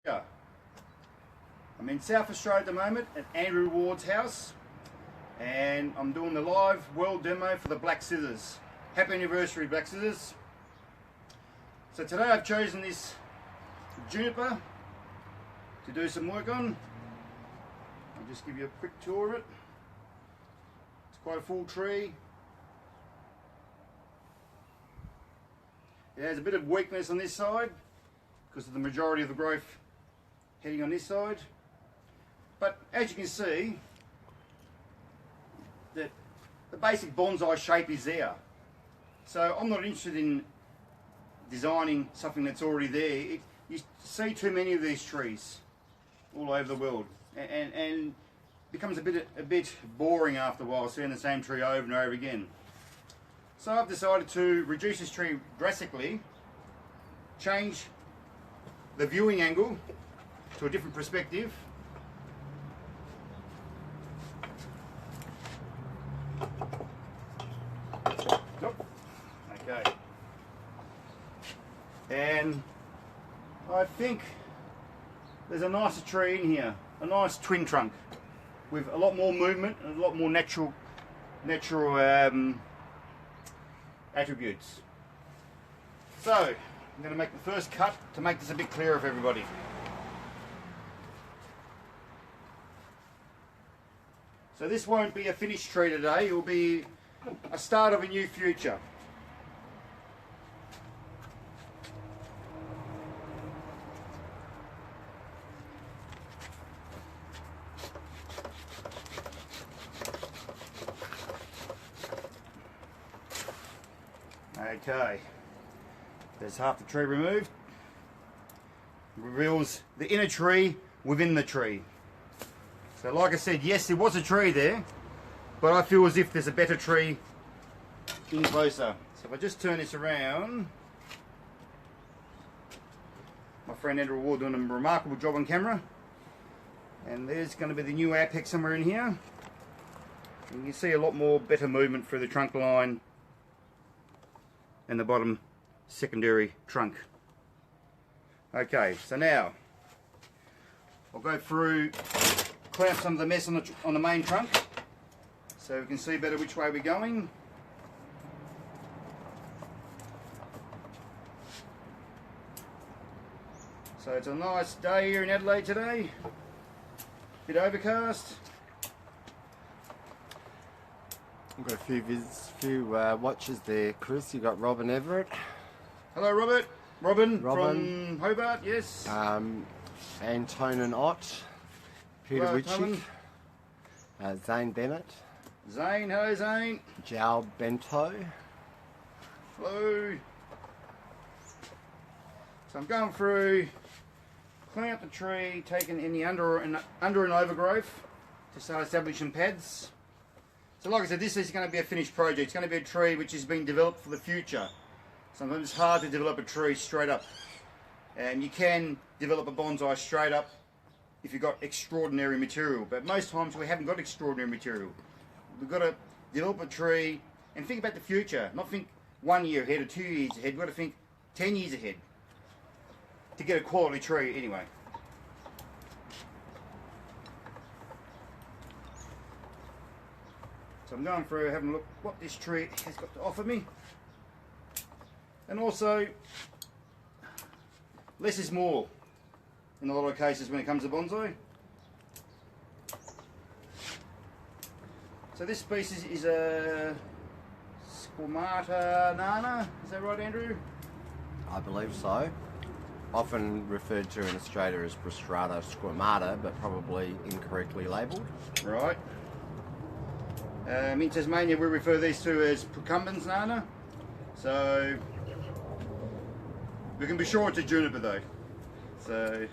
Yeah. I'm in South Australia at the moment at Andrew Ward's house, and I'm doing the live world demo for the Black Scissors. Happy anniversary, Black Scissors. So today I've chosen this juniper to do some work on. I'll just give you a quick tour of it. It's quite a full tree. It has a bit of weakness on this side because of the majority of the growth heading on this side. But as you can see, the basic bonsai shape is there. So I'm not interested in designing something that's already there. You see too many of these trees all over the world, and becomes a bit boring after a while seeing the same tree over and over again. So I've decided to reduce this tree drastically, change the viewing angle to a different perspective. Okay. And I think there's a nicer tree in here, a nice twin trunk with a lot more movement and a lot more natural attributes. So I'm going to make the first cut to make this a bit clearer for everybody. So this won't be a finished tree today, it will be a start of a new future. Okay, there's half the tree removed. Reveals the inner tree within the tree. So like I said, yes, there was a tree there, but I feel as if there's a better tree in closer. So if I just turn this around, my friend Andrew Ward doing a remarkable job on camera. And there's going to be the new apex somewhere in here. And you can see a lot more better movement through the trunk line and the bottom secondary trunk. Okay, so now I'll go through, clean up some of the mess on the main trunk so we can see better which way we're going. So it's a nice day here in Adelaide today, bit overcast. We've got a few watchers there, Chris. You got Robin Everett. Hello, Robert. Robin from Hobart, yes. Antonin Ott, Peter Witchick, Zane Bennett. Zane, hello Zane. Joe Bento. Hello. So I'm going through, cleaning up the tree, taking any under and overgrowth to start establishing pads. So like I said, this is going to be a finished project. It's going to be a tree which is being developed for the future. Sometimes it's hard to develop a tree straight up. And you can develop a bonsai straight up if you've got extraordinary material. But most times we haven't got extraordinary material. We've got to develop a tree and think about the future. Not think 1 year ahead or 2 years ahead. We've got to think 10 years ahead to get a quality tree anyway. So I'm going through having a look what this tree has got to offer me. And also, less is more in a lot of cases when it comes to bonsai. So this species is a Squamata nana, is that right, Andrew? I believe so. Often referred to in Australia as Prostrata squamata, but probably incorrectly labelled. Right. In Tasmania we refer these to as Procumbens nana. So we can be sure it's a juniper though. So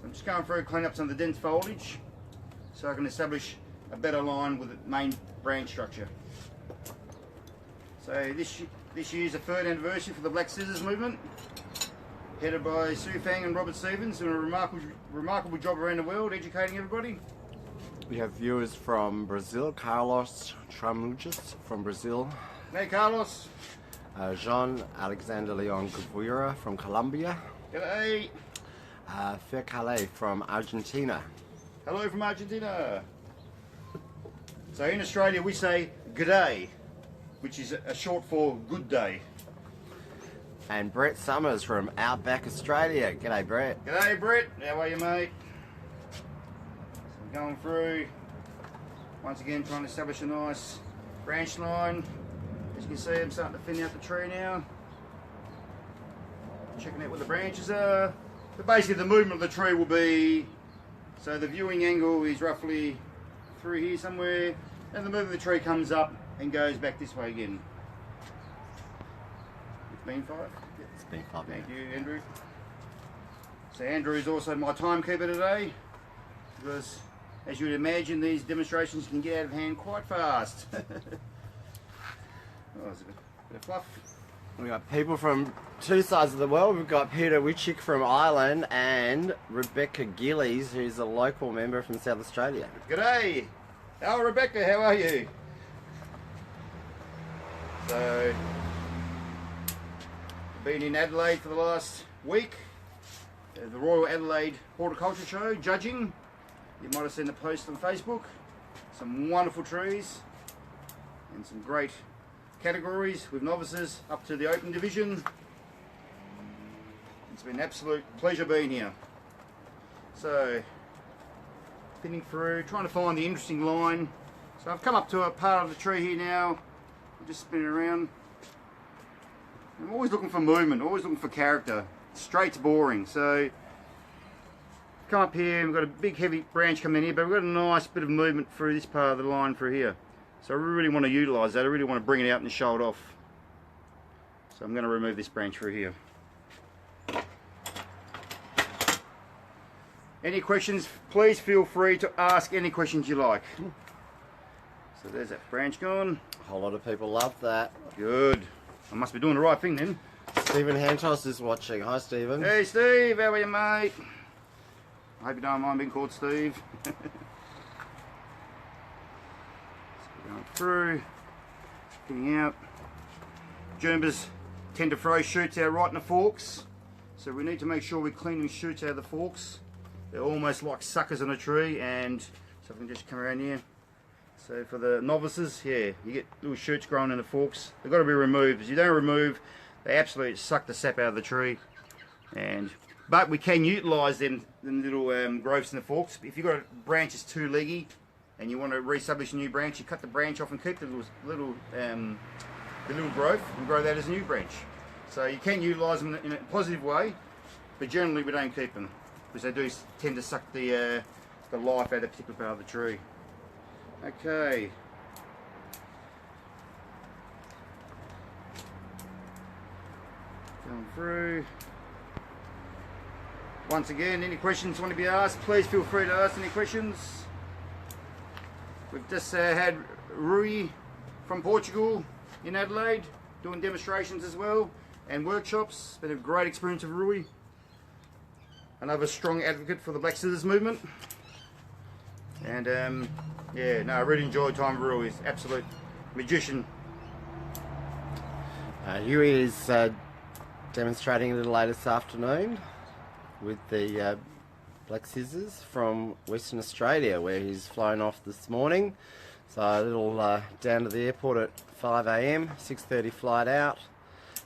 I'm just going through, clean up some of the dense foliage so I can establish a better line with the main branch structure. So this year's the 3rd anniversary for the Black Scissors movement, headed by Sue Fang and Robert Stevens, doing a remarkable job around the world educating everybody. We have viewers from Brazil, Carlos Tramujas from Brazil. Hey Carlos. Jean Alexander Leon Guevara from Colombia. G'day. Fer Calais from Argentina. Hello from Argentina. So in Australia we say g'day, which is a short for good day. And Brett Summers from Outback Australia. G'day, Brett. G'day Brett, how are you mate? So we're going through, once again trying to establish a nice branch line. As you can see, I'm starting to thin out the tree now. Checking out where the branches are. But basically the movement of the tree will be, so the viewing angle is roughly through here somewhere, and the movement of the tree comes up and goes back this way again. It's been 5? It's been 5 Thank minutes. you, Andrew. So Andrew is also my timekeeper today, because as you would imagine, these demonstrations can get out of hand quite fast. Oh, there's a bit of fluff. We've got people from two sides of the world. We've got Peter Witchick from Ireland and Rebecca Gillies, who's a local member from South Australia. G'day! Oh, Rebecca, how are you? So, been in Adelaide for the last week. The Royal Adelaide Horticulture Show, judging. You might have seen the post on Facebook. Some wonderful trees and some great categories with novices up to the open division. It's been an absolute pleasure being here. So, thinning through, trying to find the interesting line. So I've come up to a part of the tree here now. I'm just spinning around. I'm always looking for movement, always looking for character. Straight's boring. So come up here, we've got a big heavy branch coming in here, but we've got a nice bit of movement through this part of the line through here. So I really want to utilise that. I really want to bring it out and show it off. So I'm going to remove this branch through here. Any questions, please feel free to ask any questions you like. So there's that branch gone. A whole lot of people love that. Good. I must be doing the right thing then. Stephen Hantos is watching. Hi, Stephen. Hey Steve, how are you mate? I hope you don't mind being called Steve. So we're going through, getting out. Junipers tend to throw shoots out right in the forks. So we need to make sure we're cleaning shoots out of the forks. They're almost like suckers on a tree, and so if I can just come around here. So for the novices, yeah, you get little shoots growing in the forks. They've got to be removed. If you don't remove, they absolutely suck the sap out of the tree. But we can utilise them little growths in the forks. If you've got a branch that's too leggy and you want to re-establish a new branch, you cut the branch off and keep the little growth and grow that as a new branch. So you can utilise them in a positive way, but generally we don't keep them because they do tend to suck the life out of a particular part of the tree. Okay. Going through. Once again, any questions want to be asked, please feel free to ask any questions. We've just had Rui from Portugal in Adelaide doing demonstrations as well and workshops. It's been a great experience with Rui. Another strong advocate for the Black Scissors movement. And yeah, no, I really enjoyed time with Rui. He's an absolute magician. Yui is demonstrating a little later this afternoon with the Black Scissors from Western Australia, where he's flown off this morning. So a little down to the airport at 5 AM, 6:30 flight out,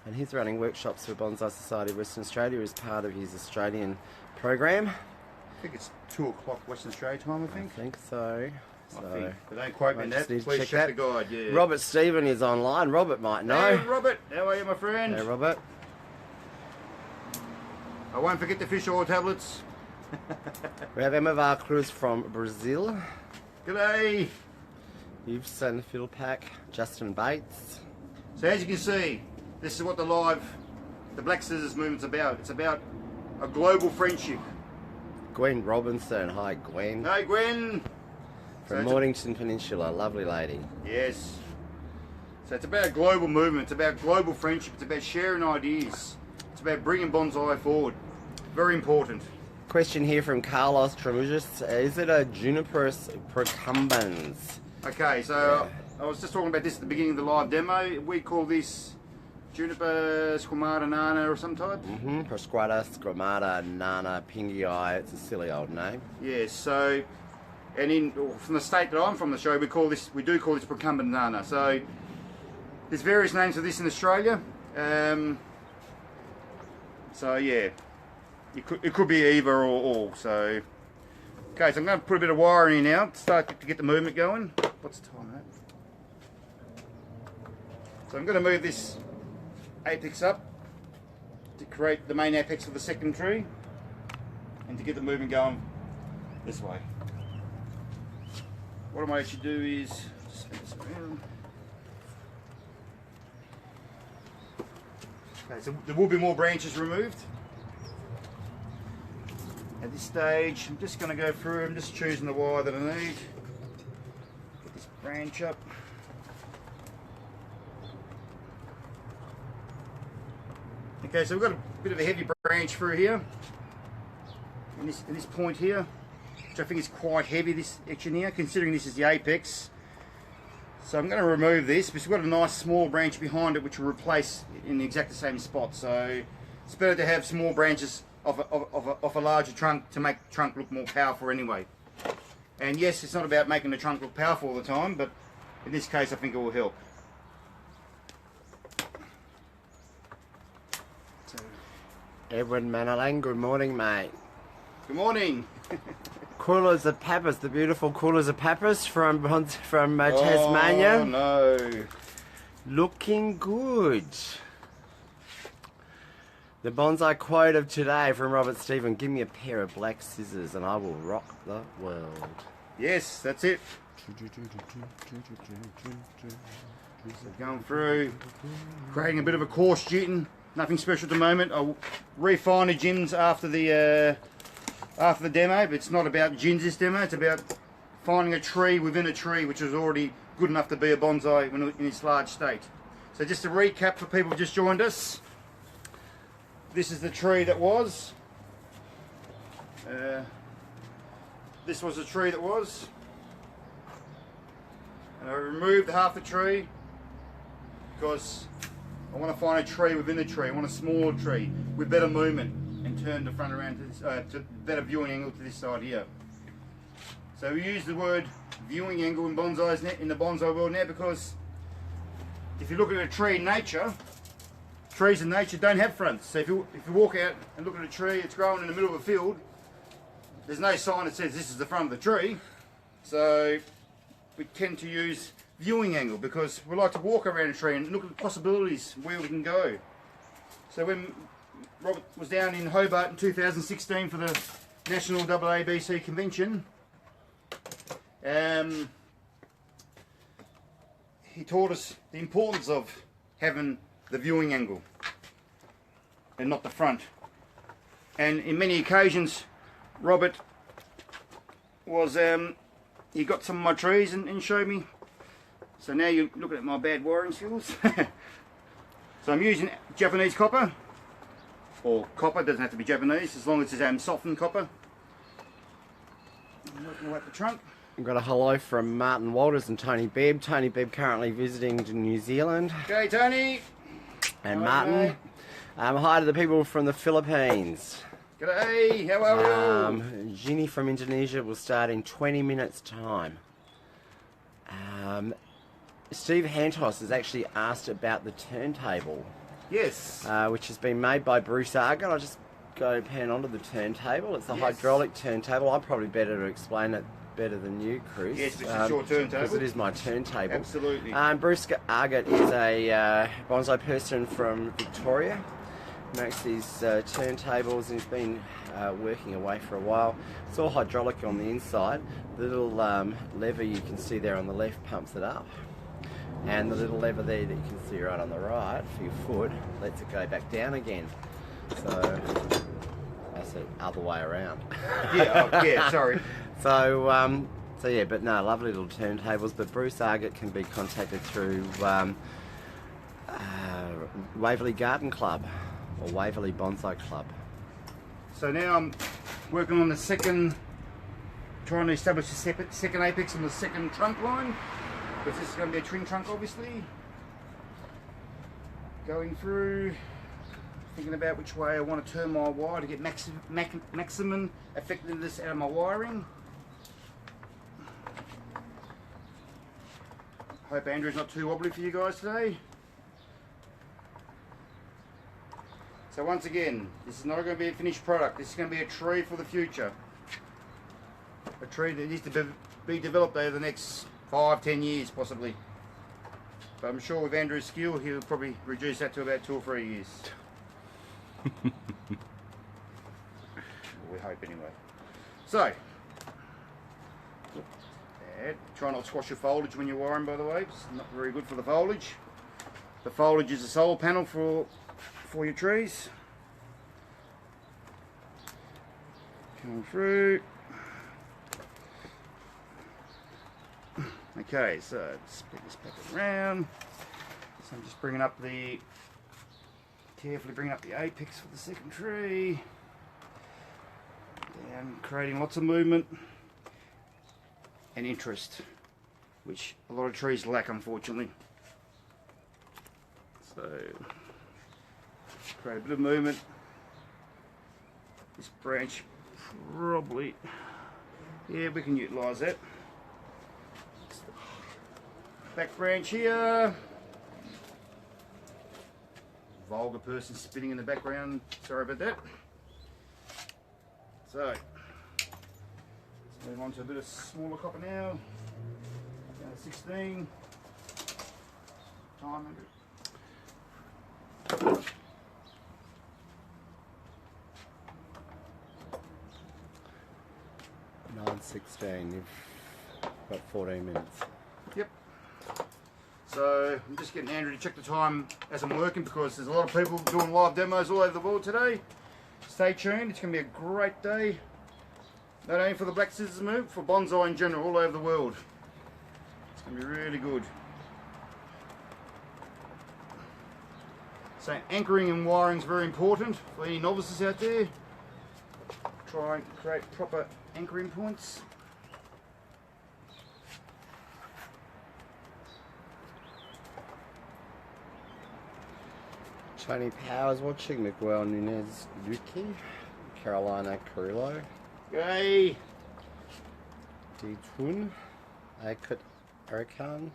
and he's running workshops for Bonsai Society of Western Australia as part of his Australian program. I think it's 2 o'clock Western Australia time, I think. I think so. I think. But don't quote me on that. Please Please check the guide. Yeah. Robert Stephen is online. Robert might know. Hey Robert, how are you, my friend? Hey Robert. I won't forget the fish oil tablets. We have Emma Cruz from Brazil. G'day. You've sent a fiddle pack. Justin Bates. So as you can see, this is what the Black Scissors movement's about. It's about a global friendship. Gwen Robinson. Hi Gwen. Hey Gwen. From Mornington Peninsula. Lovely lady. Yes. So it's about a global movement. It's about global friendship. It's about sharing ideas. It's about bringing bonsai forward. Very important. Question here from Carlos Tremujas. Is it a Juniperus procumbens? Okay, so I was just talking about this at the beginning of the live demo. We call this Juniper squamata nana or some type. Prosquata, squamata, nana, pingii. It's a silly old name. Yes. So, and from the state that I'm from, the show, we do call this procumbent nana. So, there's various names for this in Australia. So yeah, it could be either or all. So, okay, so I'm going to put a bit of wire in here now to start to get the movement going. What's the time, mate? So I'm going to move this apex up to create the main apex of the second tree and to get the movement going this way. What I might actually do is spin this around. Okay, so there will be more branches removed. At this stage, I'm just going to go through, I'm just choosing the wire that I need. Get this branch up. Okay, so we've got a bit of a heavy branch through here. In this point here, which I think is quite heavy, this section here, considering this is the apex. So I'm going to remove this because we've got a nice small branch behind it which will replace in the exact same spot. So it's better to have small branches of a larger trunk to make the trunk look more powerful anyway. And yes, it's not about making the trunk look powerful all the time, but in this case I think it will help. So, Edwin Manalang, good morning, mate. good morning. Coolers of Pappas, the beautiful Coolers of Pappas from Tasmania. Oh no. Looking good. The bonsai quote of today from Robert Stephen: give me a pair of black scissors and I will rock the world. Yes, that's it. So going through, creating a bit of a coarse jitten. Nothing special at the moment. I'll refine the gins after the demo, but it's not about gins this demo. It's about finding a tree within a tree which is already good enough to be a bonsai in its large state. So just to recap for people who just joined us, this is the tree that was. This was the tree that was. And I removed half the tree because I want to find a tree within a tree. I want a smaller tree with better movement and turn the front around to, this, to better viewing angle to this side here. So we use the word viewing angle in bonsais in the bonsai world now because if you look at a tree in nature, trees in nature don't have fronts. So if you walk out and look at a tree, it's growing in the middle of a field, there's no sign that says this is the front of the tree. So we tend to use viewing angle because we like to walk around a tree and look at the possibilities where we can go. So when Robert was down in Hobart in 2016 for the National AABC convention, he taught us the importance of having the viewing angle and not the front. And in many occasions Robert was he got some of my trees and showed me. So now you're looking at my bad wiring skills. So I'm using Japanese copper, or copper, doesn't have to be Japanese as long as it's softened copper. I'm working away at the trunk. We've got a hello from Martin Walters and Tony Bebb. Tony Bebb currently visiting New Zealand. Okay, Tony. And Hi, Martin. mate. Hi to the people from the Philippines. G'day, how are you? Ginny from Indonesia will start in 20 minutes time. Steve Hantos has actually asked about the turntable. Yes. Which has been made by Bruce Argott. I'll just go pan onto the turntable. It's a Yes. hydraulic turntable. I'm probably better to explain it better than you, Chris. Yes, this is your turntable. Because it is my turntable. Absolutely. Bruce Argott is a bonsai person from Victoria. He makes these turntables and he's been working away for a while. It's all hydraulic on the inside. The little lever you can see there on the left pumps it up. And the little lever there that you can see right on the right for your foot lets it go back down again. So that's the other way around. Yeah, sorry. So yeah, but no, lovely little turntables. But Bruce Argott can be contacted through Waverley Garden Club or Waverley Bonsai Club. So now I'm working on the second, trying to establish the second apex on the second trunk line. Because this is going to be a twin trunk, obviously. Going through, thinking about which way I want to turn my wire to get maximum effectiveness out of my wiring. Hope Andrew's not too wobbly for you guys today. So once again, this is not going to be a finished product. This is going to be a tree for the future. A tree that needs to be developed over the next 5-10 years possibly. But I'm sure with Andrew's skill he'll probably reduce that to about 2 or 3 years. We hope anyway. So, try not to squash your foliage when you're wiring, by the way. It's not very good for the foliage. The foliage is a solar panel for your trees. Coming through. Okay, so split this back around. So I'm just carefully bringing up the apex for the second tree. Down, creating lots of movement and interest, which a lot of trees lack, unfortunately. So, create a bit of movement. This branch probably, yeah, we can utilise that. Back branch here. Vulgar person spinning in the background. Sorry about that. So, let's move on to a bit of smaller copper now. Down to 16. Time 9:16. You've got 14 minutes. Yep. So I'm just getting Andrew to check the time as I'm working because there's a lot of people doing live demos all over the world today. Stay tuned, it's going to be a great day. Not only for the black scissors move, for bonsai in general all over the world. It's going to be really good. So anchoring and wiring is very important for any novices out there. Try and create proper anchoring points. Tony Powers watching, Miguel Nunez Yuki, Carolina Carrillo, Yay! Ditun, Akut Erikan.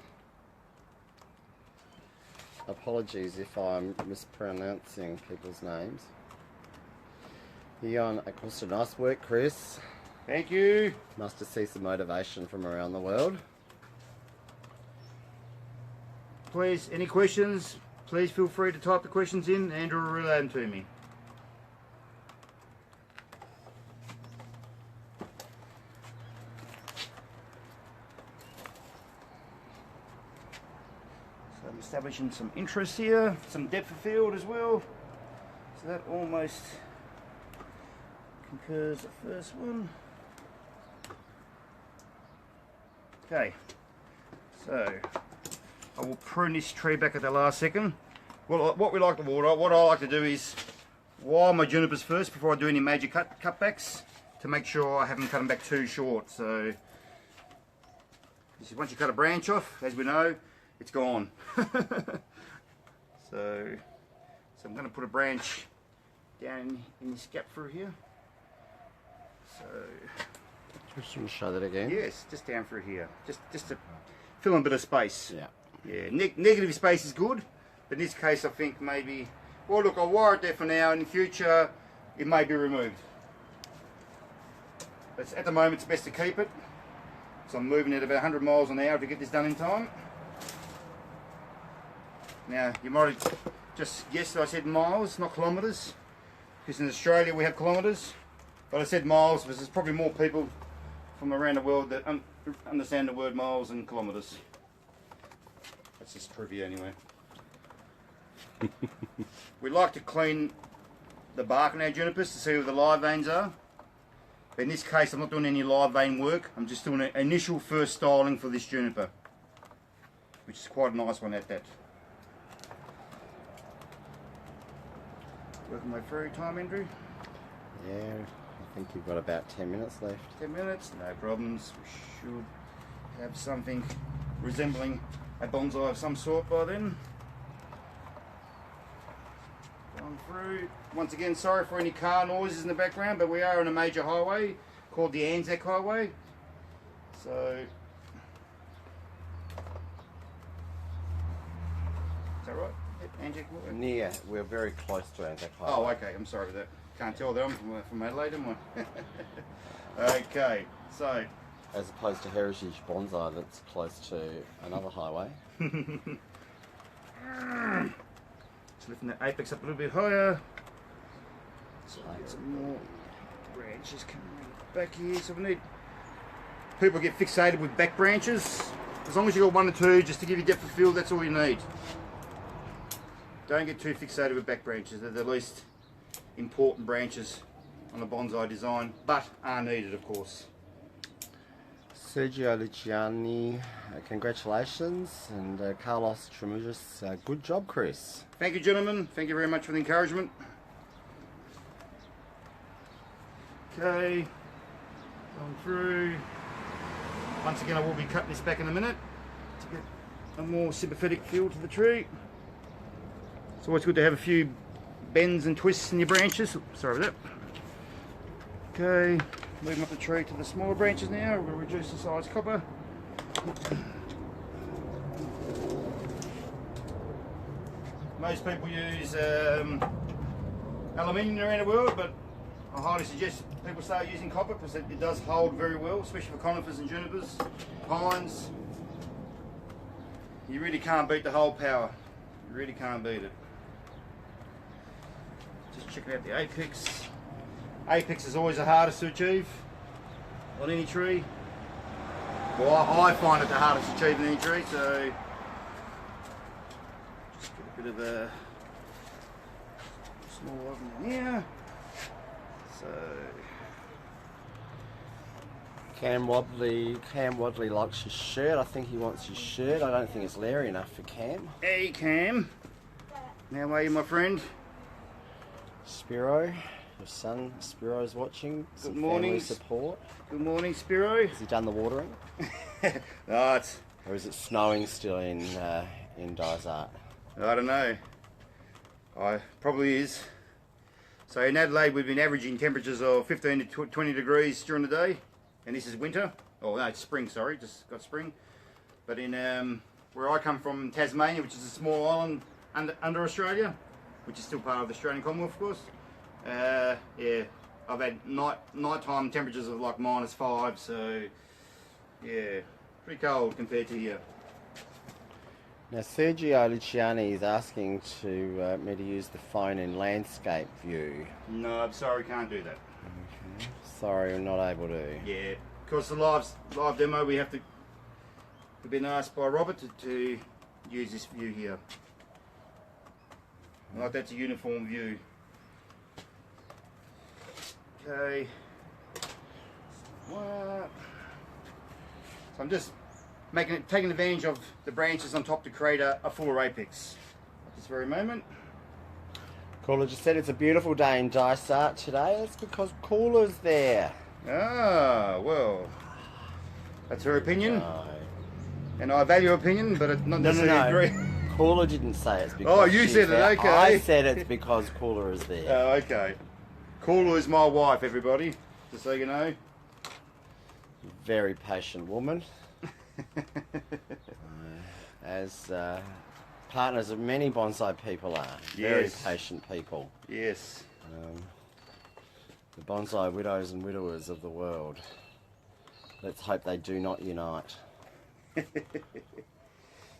Apologies if I'm mispronouncing people's names. Ion Acosta, nice work, Chris. Thank you. Must have seen some motivation from around the world. Please, any questions? Please feel free to type the questions in. Andrew will relay them to me. So I'm establishing some interest here, some depth of field as well. So that almost concurs the first one. Okay, so I will prune this tree back at the last second. Well, what we like to water, what I like to do is wire my junipers first before I do any major cutbacks to make sure I haven't cut them back too short. So this is once you cut a branch off, as we know, it's gone. so I'm going to put a branch down in this gap through here. So Just want to show that again. yes, just down through here, just to fill in a bit of space. Yeah. Yeah, negative space is good, but in this case I think maybe, well look, I'll wire it there for now. In the future it may be removed, but at the moment it's best to keep it. So I'm moving at about 100 miles an hour to get this done in time. Now you might have just guessed I said miles, not kilometres, because in Australia we have kilometres, but I said miles because there's probably more people from around the world that understand the word miles and kilometres. That's just trivia anyway. We like to clean the bark on our junipers to see where the live veins are. But in this case I'm not doing any live vein work, I'm just doing an initial first styling for this juniper, which is quite a nice one at that. Working my through time, Andrew? Yeah, I think you've got about 10 minutes left. 10 minutes, no problems. We should have something resembling a bonsai of some sort by then. Going through. Once again, sorry for any car noises in the background, but we are on a major highway called the Anzac Highway. So, is that right? Yep, Anzac Highway. Near, we're very close to Anzac Highway. Oh, okay. I'm sorry for that. Can't tell that I'm from Adelaide, am I? Okay, so. As opposed to Heritage Bonsai, that's close to another highway. Just lifting the apex up a little bit higher. So I get some more branches coming back here. So we need, people get fixated with back branches. As long as you've got 1 or 2, just to give you depth of field, that's all you need. Don't get too fixated with back branches. They're the least important branches on a bonsai design, but are needed, of course. Sergio Luciani, congratulations, and Carlos Tremujas, good job, Chris. Thank you, gentlemen. Thank you very much for the encouragement. Okay, going through. Once again, I will be cutting this back in a minute to get a more sympathetic feel to the tree. It's always good to have a few bends and twists in your branches. Sorry about that. Okay, moving up the tree to the smaller branches now. We're going to reduce the size copper. Most people use aluminium around the world, but I highly suggest people start using copper because it does hold very well, especially for conifers and junipers, pines. You really can't beat the hold power. You really can't beat it. Just checking out the apex. Apex is always the hardest to achieve on any tree. Well, I find it the hardest to achieve in any tree, so just get a bit of a small one in here. So Cam Wadley likes your shirt. I think he wants your shirt. I don't think it's leery enough for Cam. Hey Cam, how are you, my friend? Spiro, your son Spiro's watching. Good morning. Family support. Good morning, Spiro. Has he done the watering? No, it's, Or is it snowing still in Dysart? I don't know. Probably is. So in Adelaide, we've been averaging temperatures of 15 to 20 degrees during the day, and this is winter. Oh no, it's spring. Sorry, just got spring. But in where I come from, Tasmania, which is a small island under Australia, which is still part of the Australian Commonwealth, of course. Yeah, I've had nighttime temperatures of like -5, so yeah, pretty cold compared to here. Now Sergio Luciani is asking to me to use the phone in landscape view. No, I'm sorry, can't do that. Okay. Sorry, I'm not able to. Yeah, because the live demo, we've been asked by Robert to use this view here. Like that's a uniform view. Okay. What? So I'm just taking advantage of the branches on top to create a fuller apex at this very moment. Cooler just said it's a beautiful day in Dysart today. That's because Cooler's there. Ah, well, that's her opinion, No. and I value her opinion, but it's not necessarily agree. Cooler didn't say it's because Oh, you she's said it, there. okay. I said it's because Cooler is there. Oh, okay. Cooler is my wife, everybody, just so you know. Very patient woman. As partners of many bonsai people are. Very Yes. patient people. Yes. The bonsai widows and widowers of the world. Let's hope they do not unite.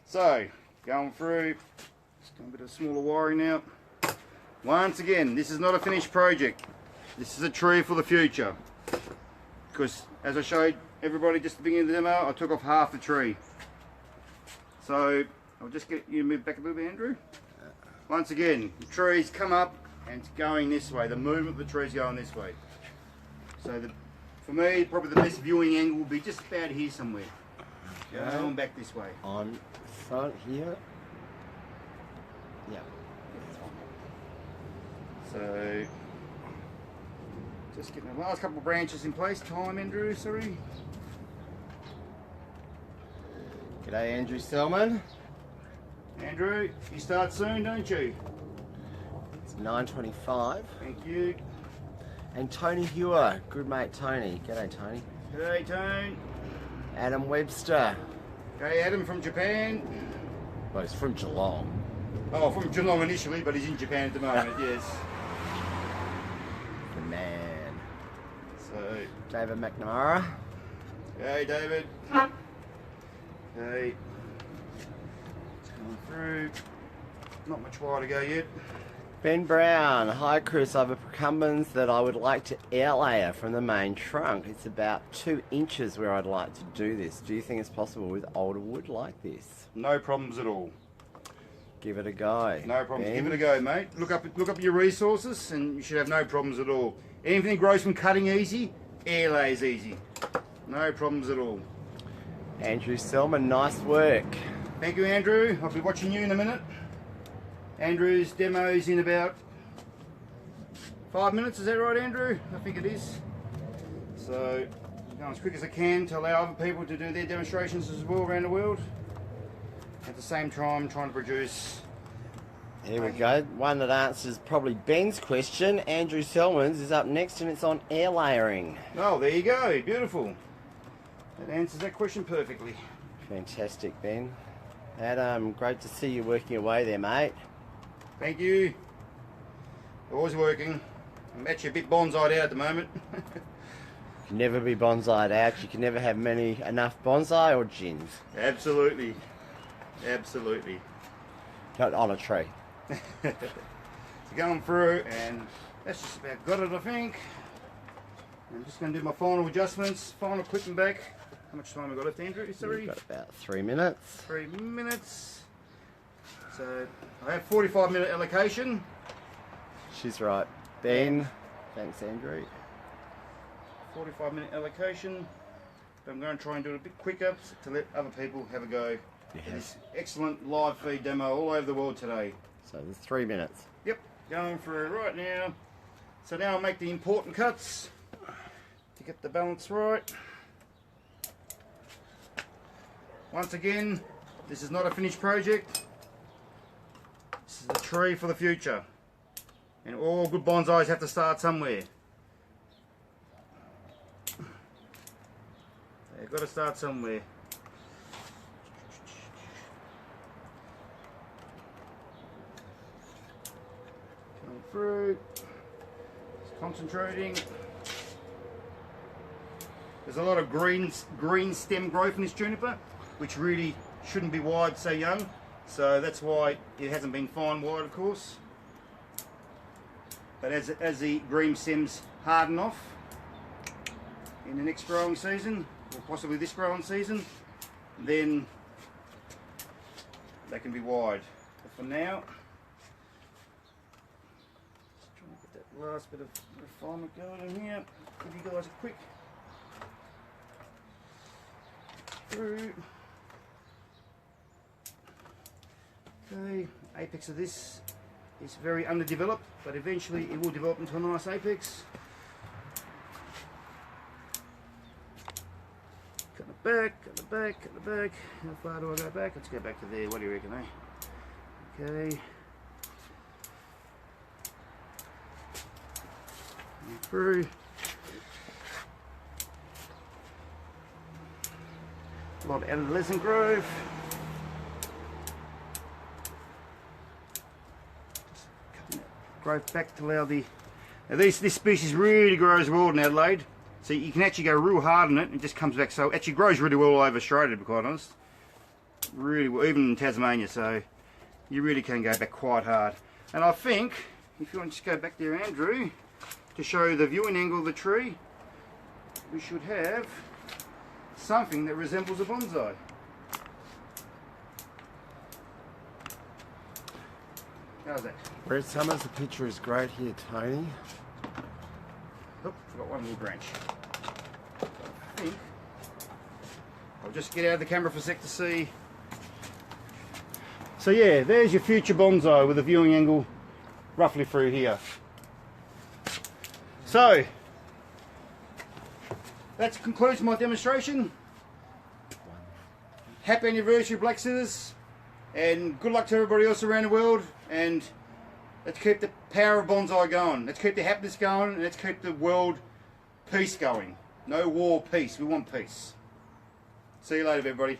So, going through, just doing a bit of smaller wiring now. Once again, this is not a finished project. This is a tree for the future. Because, as I showed everybody just at the beginning of the demo, I took off half the tree. So, I'll just get you to move back a little bit, Andrew. Once again, the trees come up and it's going this way. The movement of the trees going this way. So, for me, probably the best viewing angle will be just about here somewhere. Going back this way. On front here. Yeah. So, just getting the last couple of branches in place. Time, Andrew, sorry. G'day, Andrew Selman. Andrew, you start soon, don't you? It's 9.25. Thank you. And Tony Hewer, good mate Tony. G'day Tony. G'day, Tone. Adam Webster. Okay, Adam from Japan. Well, he's from Geelong. Oh, from Geelong initially, but he's in Japan at the moment, yes. The man. So, David McNamara. hey, David. Hey. It's coming through. Not much wire to go yet. Ben Brown. Hi Chris, I have a procumbens that I would like to air layer from the main trunk. It's about 2 inches where I'd like to do this. Do you think it's possible with older wood like this? No problems at all. Give it a go. No problems. Ben? Give it a go, mate. Look up your resources, and you should have no problems at all. Anything that grows from cutting easy, air lays easy. No problems at all. Andrew Selman, nice work. Thank you, Andrew. I'll be watching you in a minute. Andrew's demo's in about 5 minutes. Is that right, Andrew? I think it is. So, I'm going as quick as I can to allow other people to do their demonstrations as well around the world. At the same time, trying to produce. Here we go. One that answers probably Ben's question. Andrew Selman's is up next and it's on air layering. Oh, there you go. Beautiful. That answers that question perfectly. Fantastic, Ben. Adam, great to see you working away there, mate. Thank you. Always working. I'm actually a bit bonsai'd out at the moment. Can never be bonsai'd out. You can never have enough bonsai or gins. Absolutely. Absolutely. Not on a tree. So going through, and that's just about got it, I think. I'm just going to do my final adjustments, final clipping back. How much time have we got left, Andrew? Sorry. We've got about 3 minutes. 3 minutes. So I have 45-minute allocation. She's right. Ben, thanks Andrew. 45-minute allocation. But I'm going to try and do it a bit quicker to let other people have a go. Yeah. This excellent live feed demo all over the world today. So there's 3 minutes. Yep, going through right now. So now I'll make the important cuts to get the balance right. Once again, this is not a finished project. This is the tree for the future. And all good bonsais have to start somewhere. They've got to start somewhere. Coming through. Just concentrating. There's a lot of green stem growth in this juniper, which really shouldn't be wide so young. So that's why it hasn't been fine wide, of course. But as the green stems harden off in the next growing season, or possibly this growing season, then they can be wide. But for now, just trying to get that last bit of refinement going in here. Give you guys a quick through. Okay, apex of this is very underdeveloped, but eventually it will develop into a nice apex. Cut the back, cut the back, cut the back. How far do I go back? Let's go back to there. What do you reckon, eh? Okay. Through. A lot of adolescent growth. Growth back to allow the. Now this species really grows well in Adelaide, so you can actually go real hard on it and it just comes back. So it actually grows really well all over Australia, to be quite honest. Really well, even in Tasmania, so you really can go back quite hard. And I think, if you want to just go back there, Andrew, to show the viewing angle of the tree, we should have something that resembles a bonsai. How's that? Brett Summers, the picture is great here, Tony. Oh, forgot one little branch. I think I'll just get out of the camera for a sec to see. So yeah, there's your future bonsai with a viewing angle roughly through here. So that concludes my demonstration. Happy anniversary, Black Scissors, and good luck to everybody else around the world. And Let's keep the power of bonsai going. Let's keep the happiness going, and let's keep the world peace going. No war, peace. We want peace. See you later, everybody.